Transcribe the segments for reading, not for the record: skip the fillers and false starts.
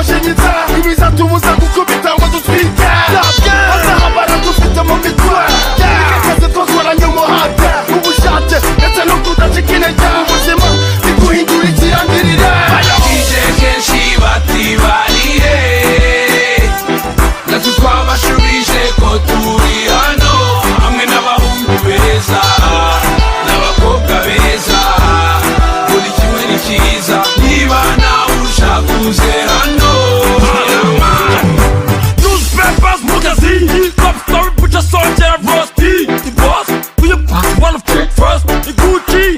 bashinyitsa ibizatubuza gukubita ngo dutwike bazahabara dufite mu mitwe bikakaze twakoranye umuhate ubushake ndetse no kudacika intege mu buzima biguhindura ikirangirire bije kenshi batibarire natwe twabashubije ko turi hano hamwe n'abahungu beza n'abakobwa beza buri kimwe ni cyiza niba nawe ushaka uze hano Newspapers, magazine, top story, put your soldier at rusty. The boss, we a one of the first. The Gucci,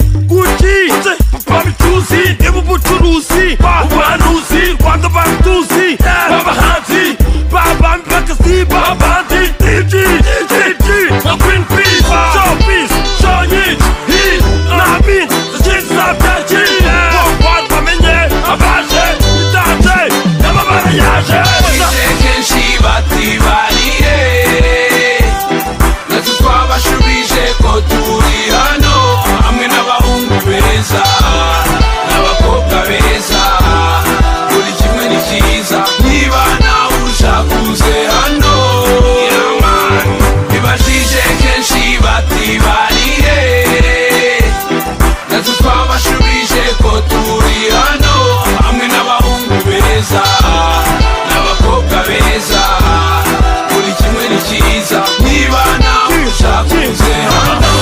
Papa mi tuzi, Ebu Buchuruzi, Baba Nuzi, Wanda Bantuzi, Baba Hanzi, Baba Mbakasi, Baba Hanzi, DG, Green Peace, Showbiz, Shownic, Heat, Namin, the Jins of Dachi, What Bamenye, Abaje, Itaje, Yamabara Yaje. bije kenshi batibarire natwe twabashubije ko turi hano hamwe n'abahungu beza n'abakobwa beza buri kimwe ni cyiza niba nawe ushaka uze hano bibajije kenshi batibarire natwe twabashubije ko turi hano hamwe n'abahungu beza n'abakobwa beza buri kimwe ni cyiza niba nawe ushaka uze hano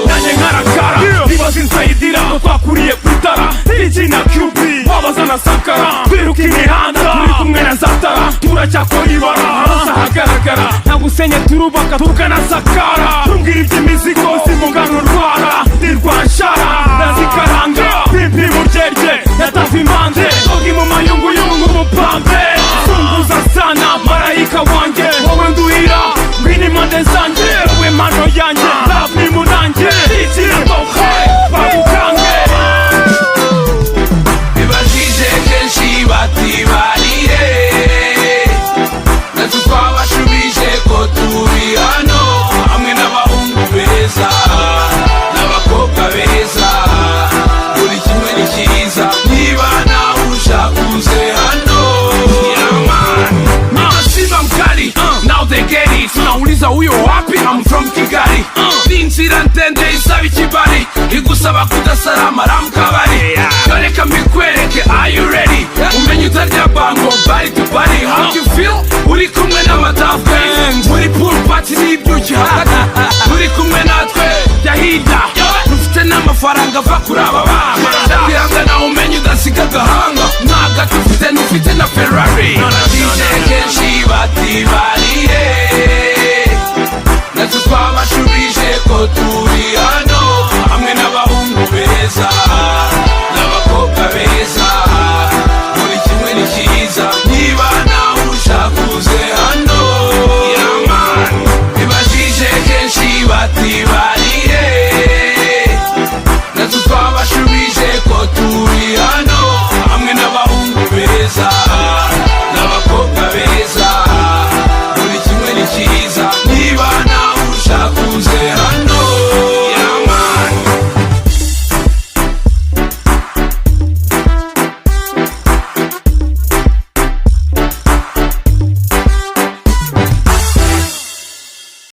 nanjye nkarakara bibaza insayidira ngo twakuriye ku itara iki na QB wabaza na Sakara twiruka imihanda turi kumwe na Zatara turacyakora ibara hose ahagaragara nta gusenye turubaka tukanasakara tumbwira iby'imizigo simugana urwara ndirwanshara ndazikaranga pipi mu ryerye yatava impande ogi mu mayunguyungu umupambe zunguza sana marayika wanjye wowe nduhira ngwino impande zanjye wowe mano yanjye love ni munanjye igira tohe bagukange bibajije kenshi batibarire natwe twabashubije ko turi hano hamwe n'abahungu beza n'abakobwa beza buri kimwe ni cyiza niba nawe ushaka uze hano Simba mkali, now they get it tunauliza huyo wapi, I'm from Kigali ni inzira ndende isaba ikibari igusaba kudasalama ramukabari reka mbikwereke, are you ready umenye utarya bango bari to bari how you feel uri kumwe n'amatafwe muri pool party n'ibyuki hagati uri kumwe natwe jya hirya dufite n'amafaranga ava kuri aba bana kwihangana umenye udasiga agahanga nta gato ufite n'ufite na Ferrari bije kenshi batiba